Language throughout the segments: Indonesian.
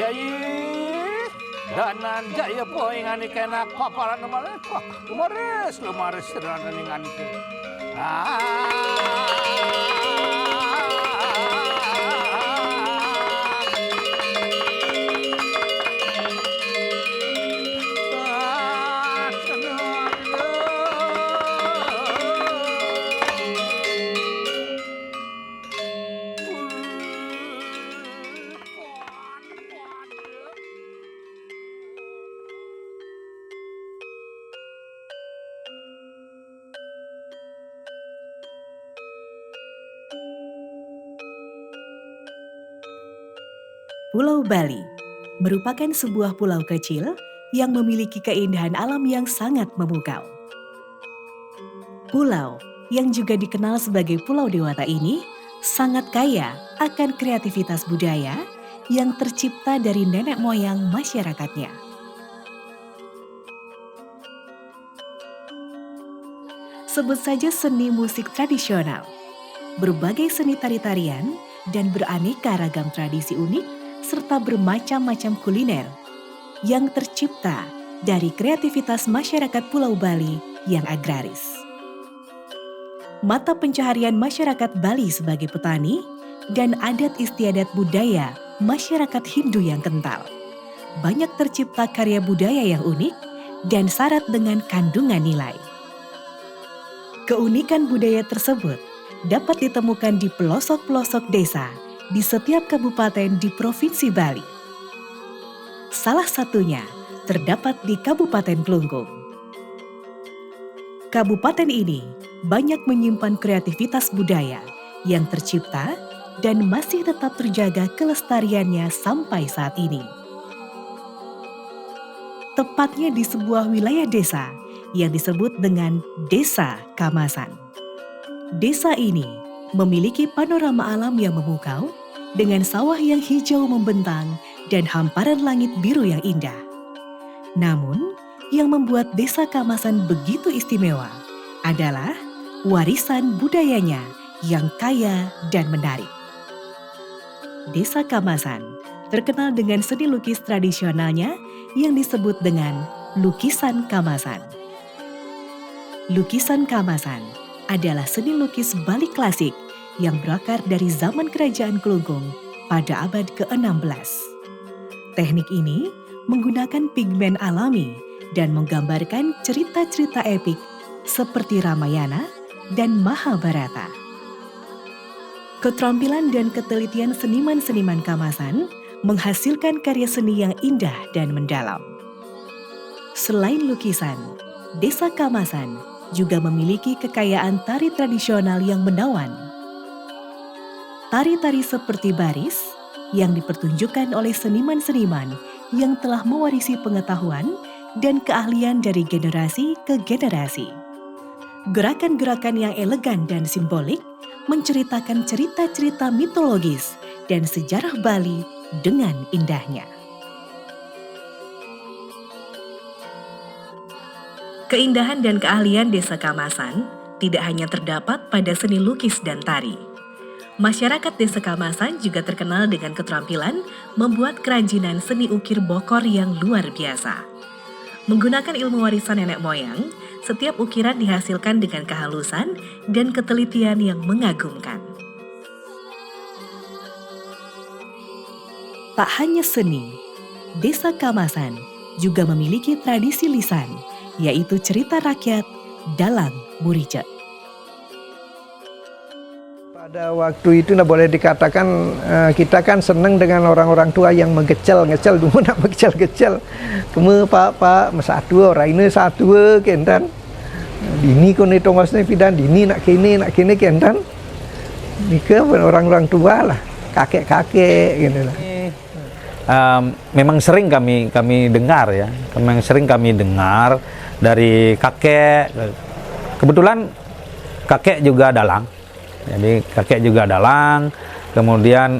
Yai danan jaya poingani kenak paparan lumares dengan ke. Pulau Bali merupakan sebuah pulau kecil yang memiliki keindahan alam yang sangat memukau. Pulau yang juga dikenal sebagai Pulau Dewata ini sangat kaya akan kreativitas budaya yang tercipta dari nenek moyang masyarakatnya. Sebut saja seni musik tradisional, berbagai seni tari-tarian, dan beraneka ragam tradisi unik serta bermacam-macam kuliner yang tercipta dari kreativitas masyarakat Pulau Bali yang agraris. Mata pencaharian masyarakat Bali sebagai petani dan adat istiadat budaya masyarakat Hindu yang kental. Banyak tercipta karya budaya yang unik dan syarat dengan kandungan nilai. Keunikan budaya tersebut dapat ditemukan di pelosok-pelosok desa di setiap kabupaten di Provinsi Bali. Salah satunya terdapat di Kabupaten Klungkung. Kabupaten ini banyak menyimpan kreativitas budaya yang tercipta dan masih tetap terjaga kelestariannya sampai saat ini. Tepatnya di sebuah wilayah desa yang disebut dengan Desa Kamasan. Desa ini memiliki panorama alam yang memukau dengan sawah yang hijau membentang dan hamparan langit biru yang indah. Namun, yang membuat Desa Kamasan begitu istimewa adalah warisan budayanya yang kaya dan menarik. Desa Kamasan terkenal dengan seni lukis tradisionalnya yang disebut dengan lukisan Kamasan. Lukisan Kamasan adalah seni lukis Bali klasik yang berakar dari zaman Kerajaan Klungkung pada abad ke-16. Teknik ini menggunakan pigmen alami dan menggambarkan cerita-cerita epik seperti Ramayana dan Mahabharata. Keterampilan dan ketelitian seniman-seniman Kamasan menghasilkan karya seni yang indah dan mendalam. Selain lukisan, Desa Kamasan juga memiliki kekayaan tari tradisional yang menawan. Tari-tari seperti baris yang dipertunjukkan oleh seniman-seniman yang telah mewarisi pengetahuan dan keahlian dari generasi ke generasi. Gerakan-gerakan yang elegan dan simbolik menceritakan cerita-cerita mitologis dan sejarah Bali dengan indahnya. Keindahan dan keahlian Desa Kamasan tidak hanya terdapat pada seni lukis dan tari. Masyarakat Desa Kamasan juga terkenal dengan keterampilan membuat kerajinan seni ukir bokor yang luar biasa. Menggunakan ilmu warisan nenek moyang, setiap ukiran dihasilkan dengan kehalusan dan ketelitian yang mengagumkan. Tak hanya seni, Desa Kamasan juga memiliki tradisi lisan, yaitu cerita rakyat Dalang Murice. Pada waktu itu boleh dikatakan kita kan senang dengan orang-orang tua yang ngecel dulu nak ngecel. Kemu pak satu orang ini satu kentan. Dini kon itu ngosne pidan dini nak kini kentan. Nika orang-orang tua lah, kakek-kakek gitu lah. Memang sering kami dengar ya, memang sering kami dengar dari kakek. Kebetulan kakek juga dalang. Jadi kakek juga dalang, kemudian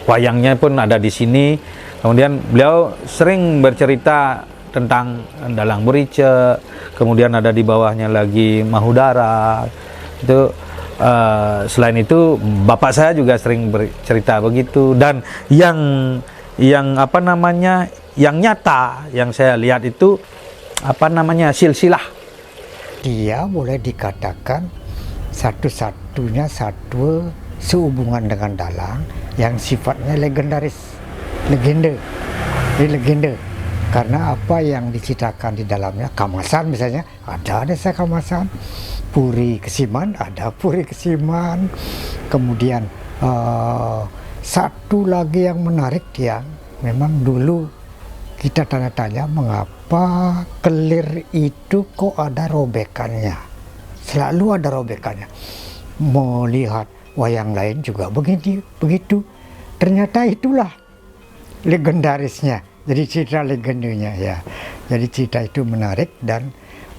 wayangnya pun ada di sini. Kemudian beliau sering bercerita tentang Dalang Murice, kemudian ada di bawahnya lagi Mahudara. Itu selain itu bapak saya juga sering bercerita begitu. Dan yang yang nyata yang saya lihat itu silsilah. Dia boleh dikatakan satu-satunya satwa sehubungan dengan dalang yang sifatnya legendaris, legenda. Ini legenda karena apa yang diceritakan di dalamnya. Kamasan misalnya, ada desa Kamasan. Puri Kesiman, ada Puri Kesiman. Kemudian satu lagi yang menarik, yang memang dulu kita tanya-tanya mengapa kelir itu kok ada robekannya. Selalu ada robekannya. Melihat wayang lain juga begitu. Ternyata itulah legendarisnya. Jadi cerita legendanya ya. Jadi cerita itu menarik, dan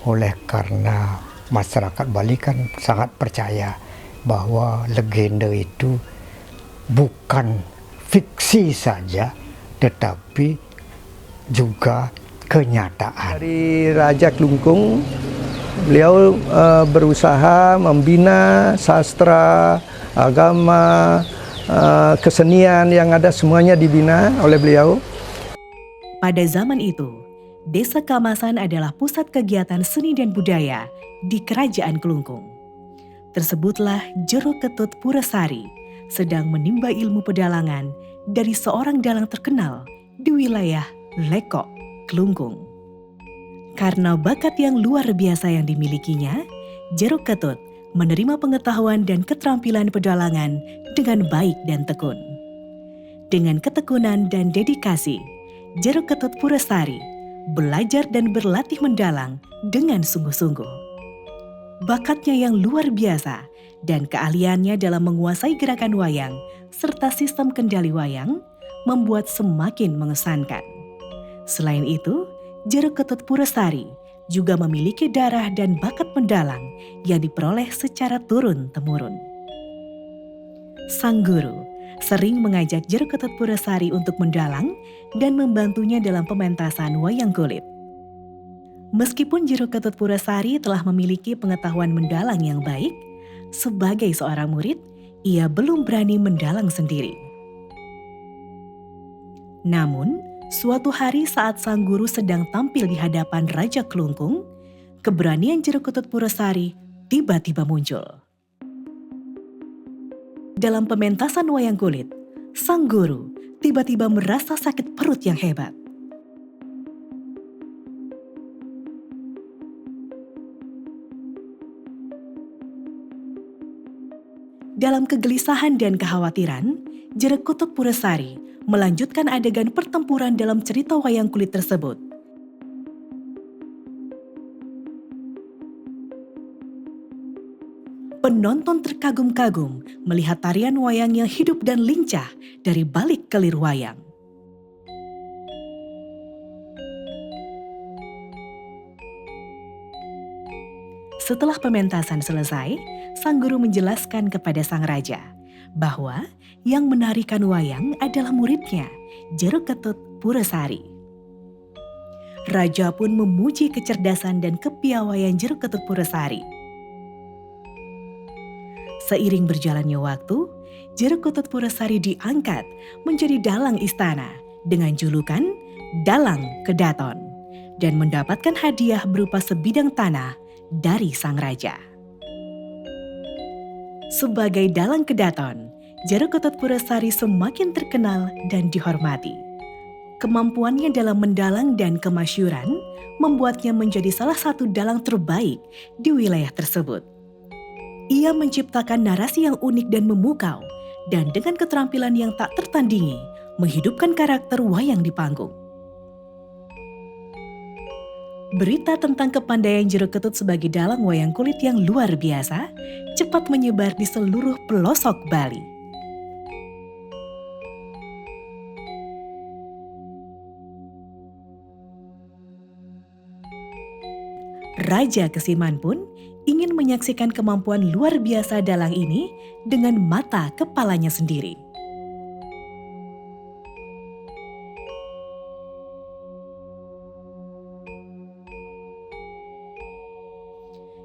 oleh karena masyarakat Bali kan sangat percaya bahwa legenda itu bukan fiksi saja, tetapi juga kenyataan. Dari Raja Klungkung, beliau berusaha membina sastra, agama, kesenian yang ada, semuanya dibina oleh beliau. Pada zaman itu, Desa Kamasan adalah pusat kegiatan seni dan budaya di Kerajaan Klungkung. Tersebutlah Jero Ketut Purasari sedang menimba ilmu pedalangan dari seorang dalang terkenal di wilayah Lekok, Klungkung. Karena bakat yang luar biasa yang dimilikinya, Jero Ketut menerima pengetahuan dan keterampilan pedalangan dengan baik dan tekun. Dengan ketekunan dan dedikasi, Jero Ketut Purasari belajar dan berlatih mendalang dengan sungguh-sungguh. Bakatnya yang luar biasa dan keahliannya dalam menguasai gerakan wayang serta sistem kendali wayang membuat semakin mengesankan. Selain itu, Jero Ketut Purasari juga memiliki darah dan bakat mendalang yang diperoleh secara turun-temurun. Sang guru sering mengajak Jero Ketut Purasari untuk mendalang dan membantunya dalam pementasan wayang kulit. Meskipun Jero Ketut Purasari telah memiliki pengetahuan mendalang yang baik, sebagai seorang murid, ia belum berani mendalang sendiri. Namun, suatu hari saat sang guru sedang tampil di hadapan Raja Klungkung, keberanian Jero Ketut Purasari tiba-tiba muncul. Dalam pementasan wayang kulit, sang guru tiba-tiba merasa sakit perut yang hebat. Dalam kegelisahan dan kekhawatiran, Jero Ketut Purasari melanjutkan adegan pertempuran dalam cerita wayang kulit tersebut. Penonton terkagum-kagum melihat tarian wayang yang hidup dan lincah dari balik kelir wayang. Setelah pementasan selesai, sang guru menjelaskan kepada sang raja bahwa yang menarikan wayang adalah muridnya, Jero Ketut Purasari. Raja pun memuji kecerdasan dan kepiawaian Jero Ketut Purasari. Seiring berjalannya waktu, Jero Ketut Purasari diangkat menjadi dalang istana dengan julukan Dalang Kedaton dan mendapatkan hadiah berupa sebidang tanah dari sang raja. Sebagai dalang kedaton, Jero Ketut Purasari semakin terkenal dan dihormati. Kemampuannya dalam mendalang dan kemasyuran membuatnya menjadi salah satu dalang terbaik di wilayah tersebut. Ia menciptakan narasi yang unik dan memukau, dan dengan keterampilan yang tak tertandingi, menghidupkan karakter wayang di panggung. Berita tentang kepandaian Jero Ketut sebagai dalang wayang kulit yang luar biasa cepat menyebar di seluruh pelosok Bali. Raja Kesiman pun ingin menyaksikan kemampuan luar biasa dalang ini dengan mata kepalanya sendiri.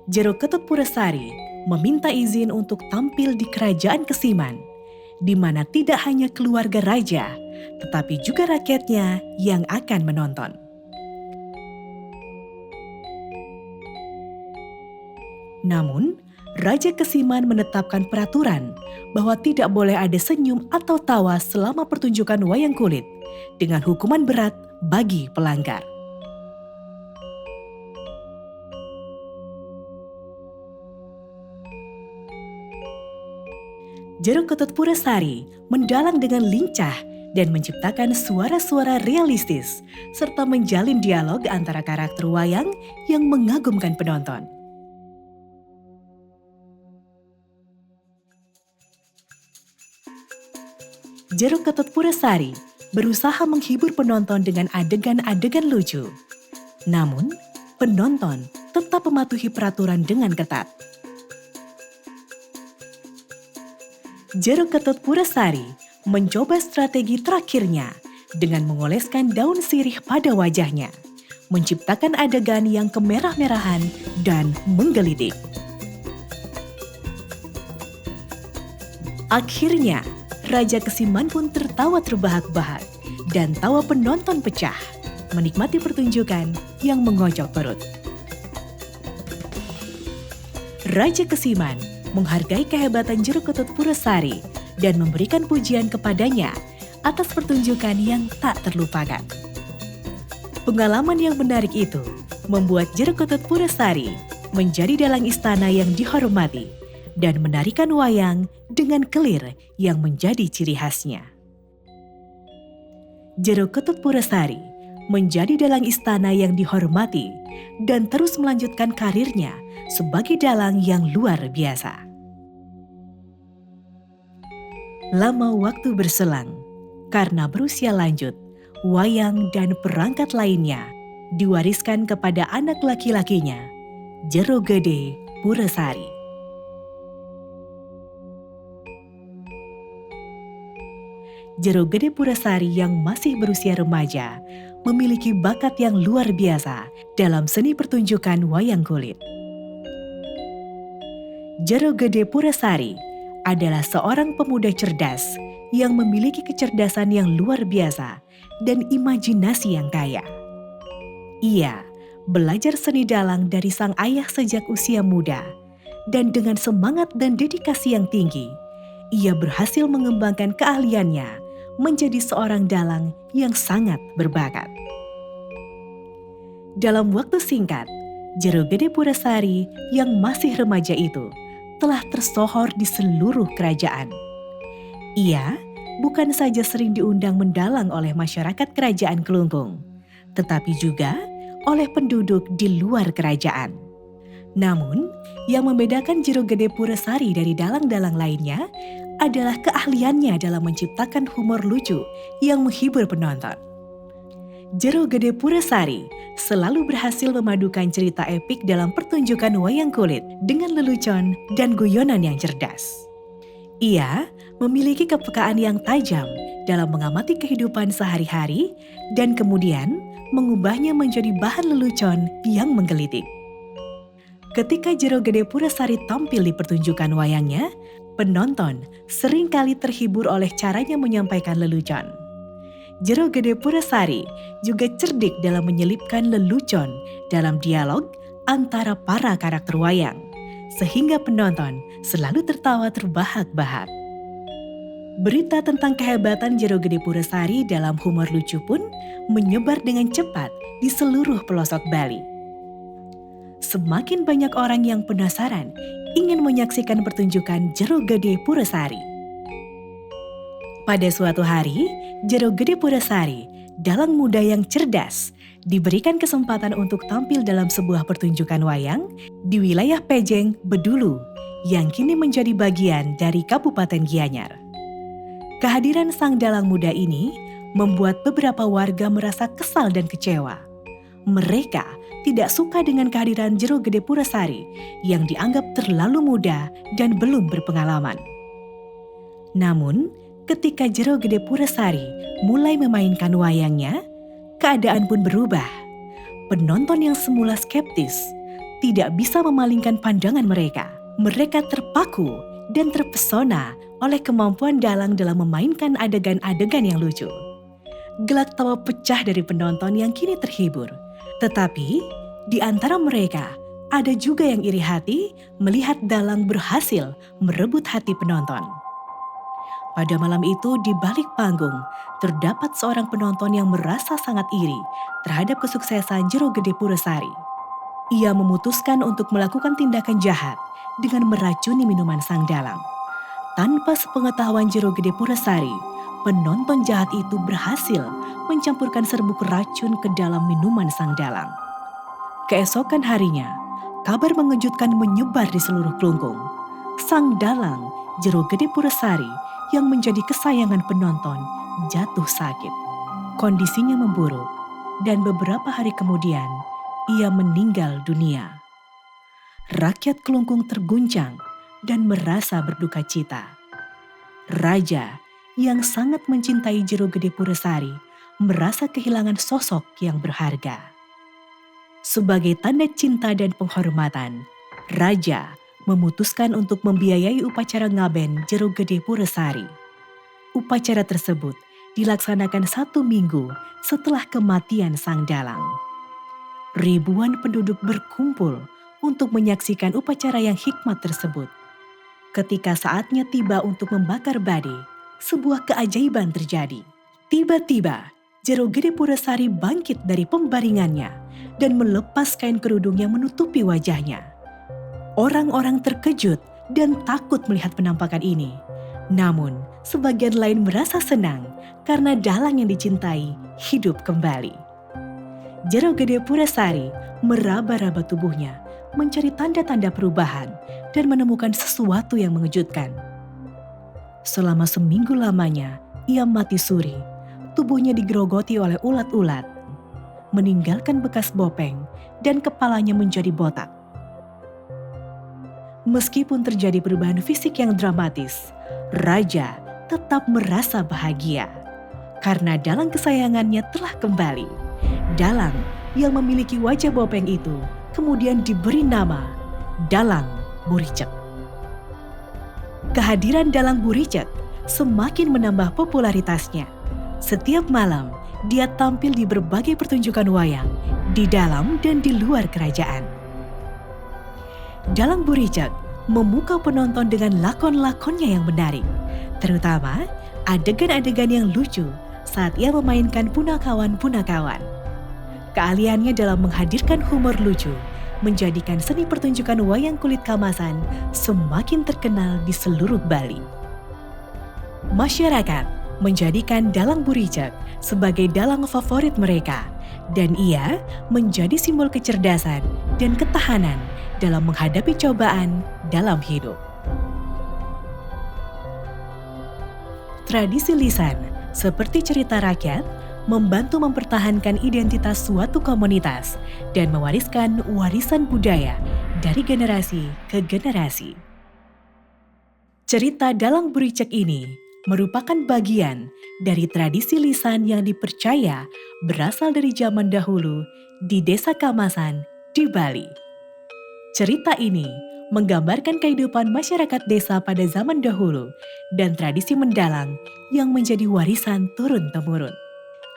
Jero Ketut Purasari meminta izin untuk tampil di Kerajaan Kesiman, di mana tidak hanya keluarga raja, tetapi juga rakyatnya yang akan menonton. Namun, Raja Kesiman menetapkan peraturan bahwa tidak boleh ada senyum atau tawa selama pertunjukan wayang kulit, dengan hukuman berat bagi pelanggar. Jero Ketut Purasari mendalang dengan lincah dan menciptakan suara-suara realistis serta menjalin dialog antara karakter wayang yang mengagumkan penonton. Jero Ketut Purasari berusaha menghibur penonton dengan adegan-adegan lucu. Namun, penonton tetap mematuhi peraturan dengan ketat. Jero Ketut Purasari mencoba strategi terakhirnya dengan mengoleskan daun sirih pada wajahnya, menciptakan adegan yang kemerah-merahan dan menggelitik. Akhirnya, Raja Kesiman pun tertawa terbahak-bahak dan tawa penonton pecah, menikmati pertunjukan yang mengocok perut. Raja Kesiman menghargai kehebatan Jero Ketut Purasari dan memberikan pujian kepadanya atas pertunjukan yang tak terlupakan. Pengalaman yang menarik itu membuat Jero Ketut Purasari menjadi dalang istana yang dihormati dan menarikan wayang dengan kelir yang menjadi ciri khasnya. Jero Ketut Purasari menjadi dalang istana yang dihormati dan terus melanjutkan karirnya sebagai dalang yang luar biasa. Lama waktu berselang, karena berusia lanjut, wayang dan perangkat lainnya diwariskan kepada anak laki-lakinya, Jero Gede Purasari. Jero Gede Purasari yang masih berusia remaja memiliki bakat yang luar biasa dalam seni pertunjukan wayang kulit. Jero Gede Purasari adalah seorang pemuda cerdas yang memiliki kecerdasan yang luar biasa dan imajinasi yang kaya. Ia belajar seni dalang dari sang ayah sejak usia muda, dan dengan semangat dan dedikasi yang tinggi, ia berhasil mengembangkan keahliannya menjadi seorang dalang yang sangat berbakat. Dalam waktu singkat, Jero Gede Purasari yang masih remaja itu telah tersohor di seluruh kerajaan. Ia bukan saja sering diundang mendalang oleh masyarakat kerajaan Kelungkung, tetapi juga oleh penduduk di luar kerajaan. Namun, yang membedakan Jero Gede Purasari dari dalang-dalang lainnya adalah keahliannya dalam menciptakan humor lucu yang menghibur penonton. Jero Gede Purasari selalu berhasil memadukan cerita epik dalam pertunjukan wayang kulit dengan lelucon dan guyonan yang cerdas. Ia memiliki kepekaan yang tajam dalam mengamati kehidupan sehari-hari dan kemudian mengubahnya menjadi bahan lelucon yang menggelitik. Ketika Jero Gede Purasari tampil di pertunjukan wayangnya, penonton seringkali terhibur oleh caranya menyampaikan lelucon. Jero Gede Purasari juga cerdik dalam menyelipkan lelucon dalam dialog antara para karakter wayang, sehingga penonton selalu tertawa terbahak-bahak. Berita tentang kehebatan Jero Gede Purasari dalam humor lucu pun menyebar dengan cepat di seluruh pelosok Bali. Semakin banyak orang yang penasaran ingin menyaksikan pertunjukan Jero Gede Purasari. Pada suatu hari, Jero Gede Purasari, dalang muda yang cerdas, diberikan kesempatan untuk tampil dalam sebuah pertunjukan wayang di wilayah Pejeng, Bedulu, yang kini menjadi bagian dari Kabupaten Gianyar. Kehadiran sang dalang muda ini membuat beberapa warga merasa kesal dan kecewa. Mereka tidak suka dengan kehadiran Jero Gede Purasari yang dianggap terlalu muda dan belum berpengalaman. Namun, ketika Jero Gede Purasari mulai memainkan wayangnya, keadaan pun berubah. Penonton yang semula skeptis tidak bisa memalingkan pandangan mereka. Mereka terpaku dan terpesona oleh kemampuan dalang dalam memainkan adegan-adegan yang lucu. gelak tawa pecah dari penonton yang kini terhibur. Tetapi di antara mereka ada juga yang iri hati melihat Dalang berhasil merebut hati penonton. Pada malam itu di balik panggung terdapat seorang penonton yang merasa sangat iri terhadap kesuksesan Jero Gede Puresari. Ia memutuskan untuk melakukan tindakan jahat dengan meracuni minuman sang dalang. Tanpa sepengetahuan Jero Gede Puresari, penonton jahat itu berhasil mencampurkan serbuk racun ke dalam minuman sang dalang. Keesokan harinya, kabar mengejutkan menyebar di seluruh Klungkung. Sang dalang, Jero Gede Puresari, yang menjadi kesayangan penonton, jatuh sakit. Kondisinya memburuk, dan beberapa hari kemudian, ia meninggal dunia. Rakyat Klungkung terguncang dan merasa berduka cita. Raja yang sangat mencintai Jero Gede Puresari merasa kehilangan sosok yang berharga. Sebagai tanda cinta dan penghormatan, Raja memutuskan untuk membiayai upacara ngaben Jero Gede Puresari. Upacara tersebut dilaksanakan 1 minggu setelah kematian sang dalang. Ribuan penduduk berkumpul untuk menyaksikan upacara yang hikmat tersebut. Ketika saatnya tiba untuk membakar badai, sebuah keajaiban terjadi. Tiba-tiba, Jero Gede Puresari bangkit dari pembaringannya dan melepas kain kerudung yang menutupi wajahnya. Orang-orang terkejut dan takut melihat penampakan ini. Namun, sebagian lain merasa senang karena dalang yang dicintai hidup kembali. Jero Gede Puresari meraba-raba tubuhnya, mencari tanda-tanda perubahan dan menemukan sesuatu yang mengejutkan. Selama seminggu lamanya, ia mati suri. Tubuhnya digerogoti oleh ulat-ulat, meninggalkan bekas bopeng dan kepalanya menjadi botak. Meskipun terjadi perubahan fisik yang dramatis, Raja tetap merasa bahagia karena dalang kesayangannya telah kembali. Dalang yang memiliki wajah bopeng itu kemudian diberi nama Dalang Buricek. Kehadiran Dalang Buricek semakin menambah popularitasnya. Setiap malam, dia tampil di berbagai pertunjukan wayang di dalam dan di luar kerajaan. Dalang Buricek memukau penonton dengan lakon-lakonnya yang menarik, terutama adegan-adegan yang lucu saat ia memainkan punakawan-punakawan. Keahliannya dalam menghadirkan humor lucu menjadikan seni pertunjukan wayang kulit kamasan semakin terkenal di seluruh Bali. Masyarakat menjadikan Dalang Buricek sebagai dalang favorit mereka, dan ia menjadi simbol kecerdasan dan ketahanan dalam menghadapi cobaan dalam hidup. Tradisi lisan, seperti cerita rakyat, membantu mempertahankan identitas suatu komunitas dan mewariskan warisan budaya dari generasi ke generasi. Cerita Dalang Buricek ini merupakan bagian dari tradisi lisan yang dipercaya berasal dari zaman dahulu di Desa Kamasan di Bali. Cerita ini menggambarkan kehidupan masyarakat desa pada zaman dahulu dan tradisi mendalang yang menjadi warisan turun-temurun.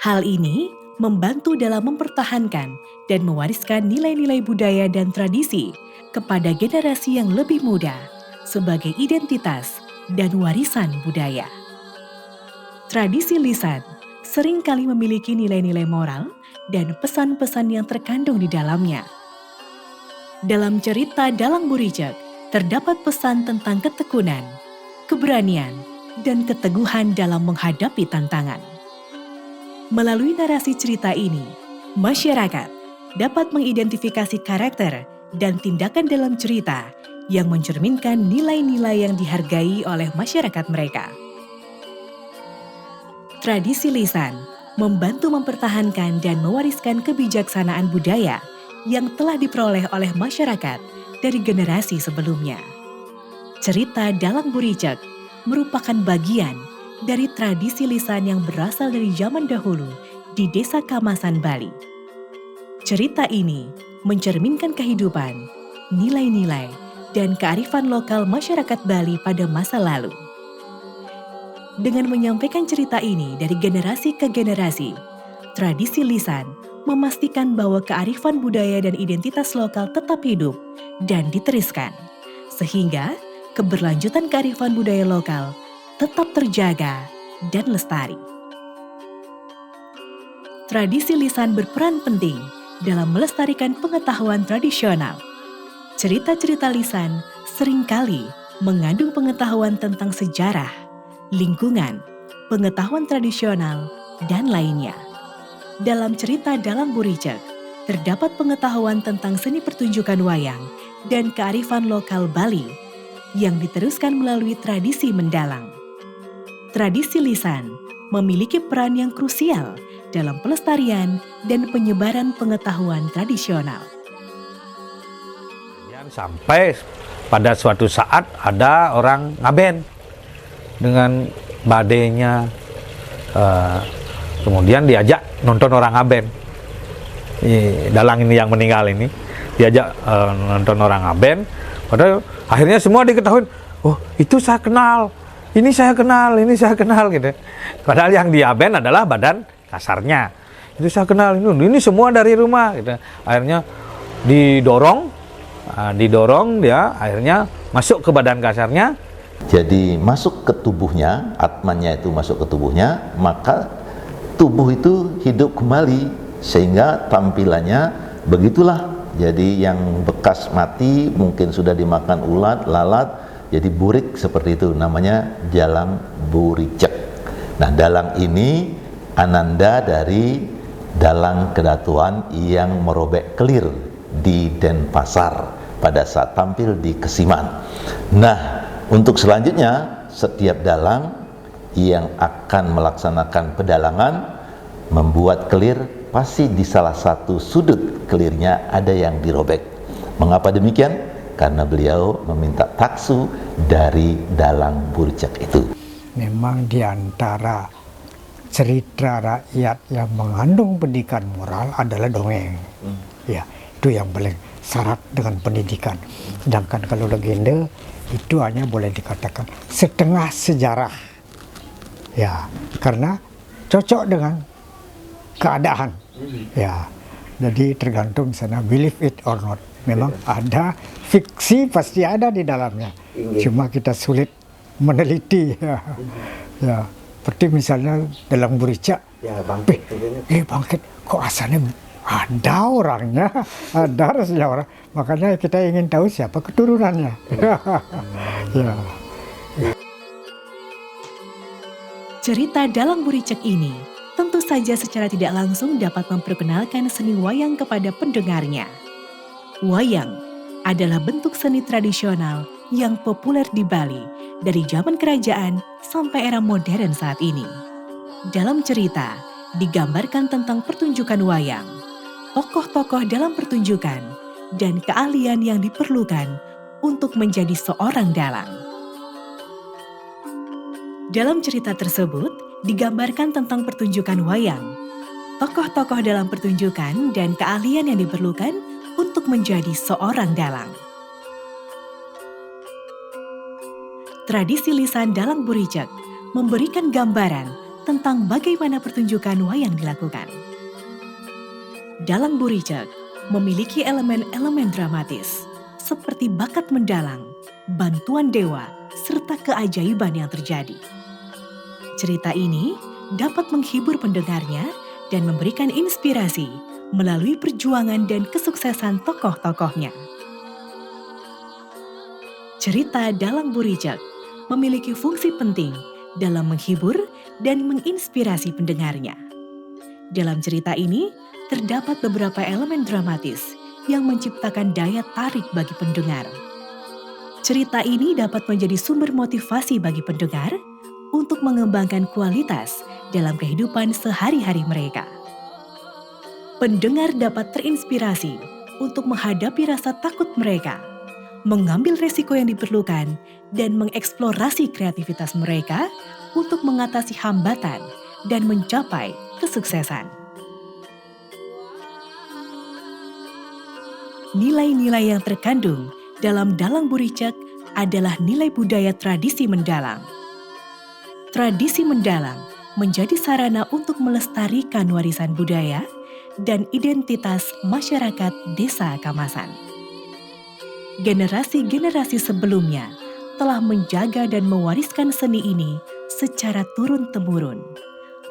Hal ini membantu dalam mempertahankan dan mewariskan nilai-nilai budaya dan tradisi kepada generasi yang lebih muda sebagai identitas dan warisan budaya. Tradisi lisan seringkali memiliki nilai-nilai moral dan pesan-pesan yang terkandung di dalamnya. Dalam cerita Dalang Buricek terdapat pesan tentang ketekunan, keberanian, dan keteguhan dalam menghadapi tantangan. Melalui narasi cerita ini, masyarakat dapat mengidentifikasi karakter dan tindakan dalam cerita yang mencerminkan nilai-nilai yang dihargai oleh masyarakat mereka. Tradisi lisan membantu mempertahankan dan mewariskan kebijaksanaan budaya yang telah diperoleh oleh masyarakat dari generasi sebelumnya. Cerita Dalang Buricek merupakan bagian dari tradisi lisan yang berasal dari zaman dahulu di Desa Kamasan, Bali. Cerita ini mencerminkan kehidupan, nilai-nilai, dan kearifan lokal masyarakat Bali pada masa lalu. Dengan menyampaikan cerita ini dari generasi ke generasi, tradisi lisan memastikan bahwa kearifan budaya dan identitas lokal tetap hidup dan diteruskan, sehingga keberlanjutan kearifan budaya lokal tetap terjaga dan lestari. Tradisi lisan berperan penting dalam melestarikan pengetahuan tradisional. Cerita-cerita lisan seringkali mengandung pengetahuan tentang sejarah, lingkungan, pengetahuan tradisional, dan lainnya. Dalam cerita Dalang Buricek, terdapat pengetahuan tentang seni pertunjukan wayang dan kearifan lokal Bali yang diteruskan melalui tradisi mendalang. Tradisi lisan memiliki peran yang krusial dalam pelestarian dan penyebaran pengetahuan tradisional. Sampai pada suatu saat ada orang ngaben dengan badainya, kemudian diajak nonton orang ngaben. Dalang ini yang meninggal ini diajak nonton orang ngaben. Padahal akhirnya semua diketahui, oh itu saya kenal, ini saya kenal gitu. Padahal yang diaben adalah badan kasarnya. Itu saya kenal, ini semua dari rumah gitu. Akhirnya didorong dia akhirnya masuk ke badan kasarnya. Jadi masuk ke tubuhnya, atmannya itu masuk ke tubuhnya, maka tubuh itu hidup kembali sehingga tampilannya begitulah. Jadi yang bekas mati mungkin sudah dimakan ulat, lalat, jadi burik seperti itu, namanya Dalang Buricek. Nah, dalang ini ananda dari dalang kedatuan yang merobek kelir di Denpasar pada saat tampil di Kesiman. Nah, untuk selanjutnya setiap dalang yang akan melaksanakan pedalangan membuat kelir pasti di salah satu sudut kelirnya ada yang dirobek. Mengapa demikian? Karena beliau meminta taksu dari Dalang Buricek itu. Memang di antara cerita rakyat yang mengandung pendidikan moral adalah dongeng. Ya, itu yang paling syarat dengan pendidikan. Sedangkan kalau legenda itu hanya boleh dikatakan setengah sejarah. Ya, karena cocok dengan keadaan. Ya, jadi tergantung misalnya believe it or not. Memang ada fiksi pasti ada di dalamnya. Cuma kita sulit meneliti. Ya, seperti misalnya Dalang Buricek. Ya, bangkit. Bangkit. Kok asalnya ada orangnya, ada rasanya orang. Makanya kita ingin tahu siapa keturunannya. Ya. Cerita Dalang Buricek ini tentu saja secara tidak langsung dapat memperkenalkan seni wayang kepada pendengarnya. Wayang adalah bentuk seni tradisional yang populer di Bali dari zaman kerajaan sampai era modern saat ini. Dalam cerita digambarkan tentang pertunjukan wayang, tokoh-tokoh dalam pertunjukan, dan keahlian yang diperlukan untuk menjadi seorang dalang. Dalam cerita tersebut digambarkan tentang pertunjukan wayang, tokoh-tokoh dalam pertunjukan, dan keahlian yang diperlukan untuk menjadi seorang dalang. Tradisi lisan Dalang Buricek memberikan gambaran tentang bagaimana pertunjukan wayang dilakukan. Dalang Buricek memiliki elemen-elemen dramatis seperti bakat mendalang, bantuan dewa, serta keajaiban yang terjadi. Cerita ini dapat menghibur pendengarnya dan memberikan inspirasi melalui perjuangan dan kesuksesan tokoh-tokohnya. Cerita Dalang Buricek memiliki fungsi penting dalam menghibur dan menginspirasi pendengarnya. Dalam cerita ini, terdapat beberapa elemen dramatis yang menciptakan daya tarik bagi pendengar. Cerita ini dapat menjadi sumber motivasi bagi pendengar untuk mengembangkan kualitas dalam kehidupan sehari-hari mereka. Pendengar dapat terinspirasi untuk menghadapi rasa takut mereka, mengambil resiko yang diperlukan, dan mengeksplorasi kreativitas mereka untuk mengatasi hambatan dan mencapai kesuksesan. Nilai-nilai yang terkandung dalam Dalang Buricek adalah nilai budaya tradisi mendalang. tradisi mendalang menjadi sarana untuk melestarikan warisan budaya dan identitas masyarakat Desa Kamasan. Generasi-generasi sebelumnya telah menjaga dan mewariskan seni ini secara turun-temurun,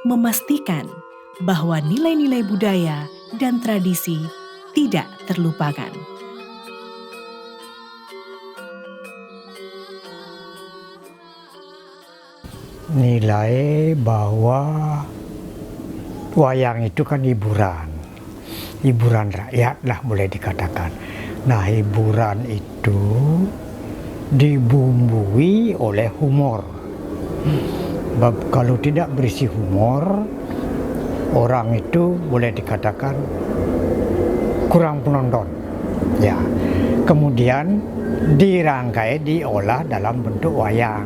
memastikan bahwa nilai-nilai budaya dan tradisi tidak terlupakan. Nilai bahwa wayang itu kan hiburan rakyat lah boleh dikatakan. Nah, hiburan itu dibumbui oleh humor. Kalau tidak berisi humor, orang itu boleh dikatakan kurang penonton. Ya, kemudian dirangkai, diolah dalam bentuk wayang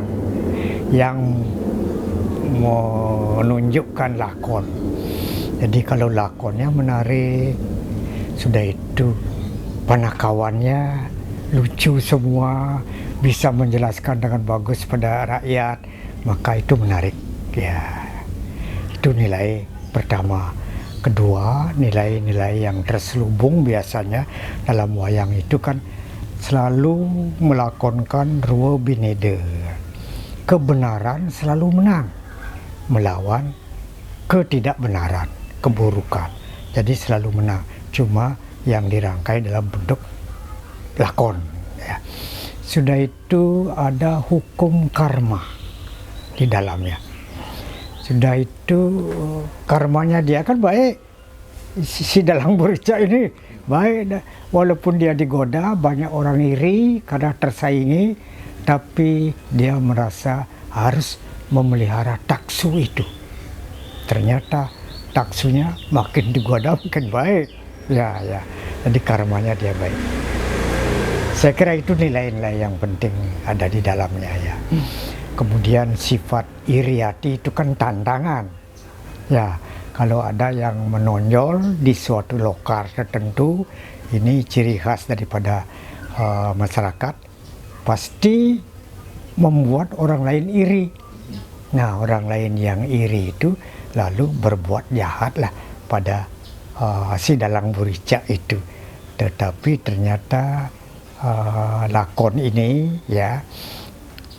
yang menunjukkan lakon. Jadi kalau lakonnya menarik, sudah itu panakawannya lucu semua, bisa menjelaskan dengan bagus pada rakyat, maka itu menarik. Ya, itu nilai pertama. Kedua, nilai-nilai yang terselubung biasanya dalam wayang itu kan selalu melakonkan ruwe binede. Kebenaran selalu menang melawan ketidakbenaran, keburukan. Jadi selalu menang. Cuma yang dirangkai dalam bentuk lakon. Ya. Sudah itu ada hukum karma di dalamnya. Sudah itu karmanya dia kan baik. Si dalang burica ini baik. Walaupun dia digoda, banyak orang iri karena tersaingi, tapi dia merasa harus memelihara taksu itu. Ternyata taksunya makin digoda makin baik. Ya. Jadi karmanya dia baik. Saya kira itu nilai-nilai yang penting ada di dalamnya ya. Kemudian sifat iriati itu kan tantangan. Ya, kalau ada yang menonjol di suatu lokal tertentu, ini ciri khas daripada masyarakat, pasti membuat orang lain iri. Nah, orang lain yang iri itu lalu berbuat jahat lah pada si dalang burica itu. Tetapi ternyata lakon ini ya,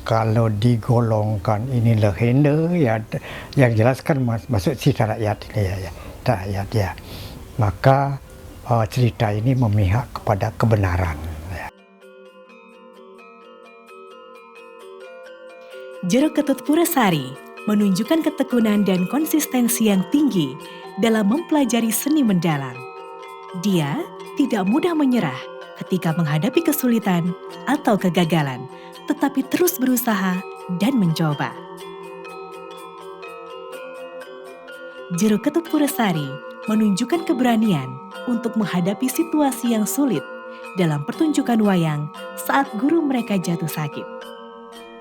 kalau digolongkan ini legenda ya, yang jelas kan masuk cerita rakyat ini ya, rakyat ya. Maka cerita ini memihak kepada kebenaran. Ya. Jero Ketut Purasari menunjukkan ketekunan dan konsistensi yang tinggi dalam mempelajari seni mendalang. Dia tidak mudah menyerah ketika menghadapi kesulitan atau kegagalan, tetapi terus berusaha dan mencoba. Jero Ketut Purasari menunjukkan keberanian untuk menghadapi situasi yang sulit dalam pertunjukan wayang saat guru mereka jatuh sakit.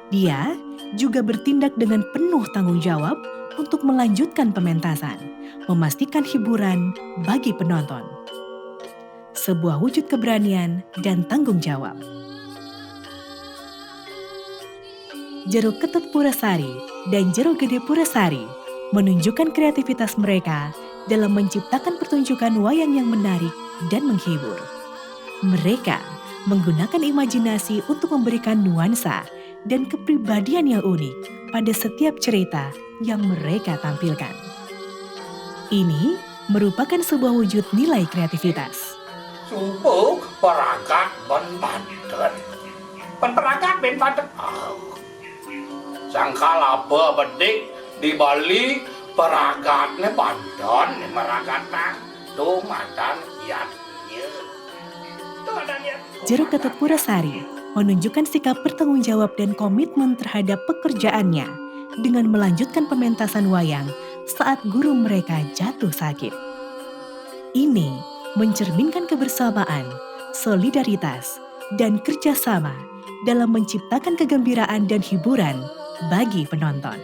Dia juga bertindak dengan penuh tanggung jawab untuk melanjutkan pementasan, memastikan hiburan bagi penonton. Sebuah wujud keberanian dan tanggung jawab. Jero Ketut Purasari dan Jero Gede Purasari menunjukkan kreativitas mereka dalam menciptakan pertunjukan wayang yang menarik dan menghibur. Mereka menggunakan imajinasi untuk memberikan nuansa dan kepribadian yang unik pada setiap cerita yang mereka tampilkan. Ini merupakan sebuah wujud nilai kreativitas. Sumpuk peragat ben Banten. Peragat ben Banten. Sangkala bedik di Bali peragatnya Banten, meragatan tumatan yatnya. Jero Ketut Purasari menunjukkan sikap bertanggung jawab dan komitmen terhadap pekerjaannya dengan melanjutkan pementasan wayang saat guru mereka jatuh sakit. Ini mencerminkan kebersamaan, solidaritas, dan kerjasama dalam menciptakan kegembiraan dan hiburan bagi penonton.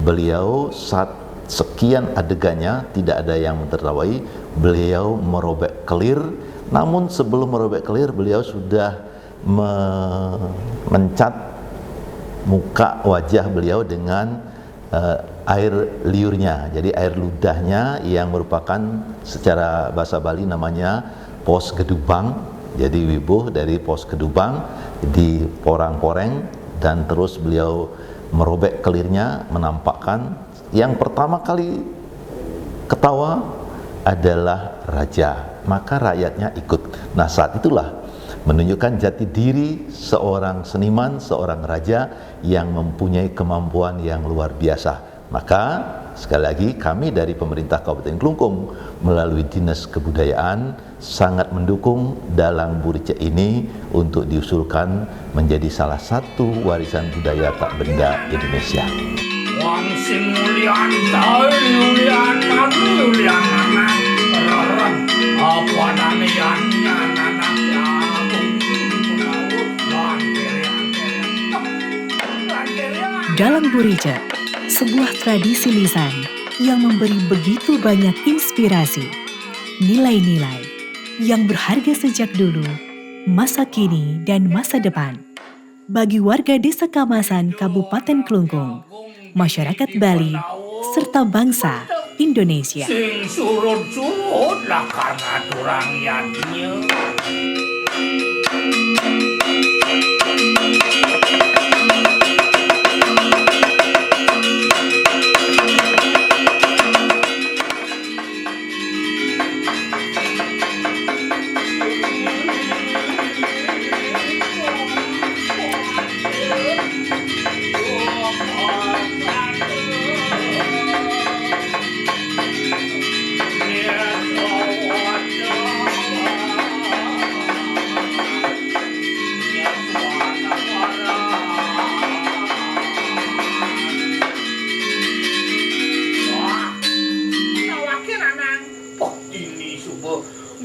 Beliau saat sekian adegannya tidak ada yang menertawai, beliau merobek kelir. Namun sebelum merobek kelir, beliau sudah mencat muka wajah beliau dengan air liurnya, jadi air ludahnya yang merupakan secara bahasa Bali namanya pos gedubang. Jadi wibuh dari pos gedubang di porang-poreng, dan terus beliau merobek kelirnya, menampakkan yang pertama kali ketawa adalah raja, maka rakyatnya ikut. Nah, saat itulah menunjukkan jati diri seorang seniman, seorang raja yang mempunyai kemampuan yang luar biasa. Maka sekali lagi kami dari pemerintah Kabupaten Klungkung melalui Dinas Kebudayaan sangat mendukung dalang Burice ini untuk diusulkan menjadi salah satu warisan budaya tak benda Indonesia. Wang sing mulian tae mulian kami mulian anak rarang apa nane yan anak ya Dalang Burice, sebuah tradisi lisan yang memberi begitu banyak inspirasi, nilai-nilai yang berharga sejak dulu, masa kini, dan masa depan bagi warga Desa Kamasan, Kabupaten Klungkung, masyarakat Bali, serta bangsa Indonesia. Sing surut-surut lah karena durang yadnya.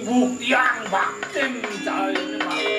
Buktiang baktim cahaya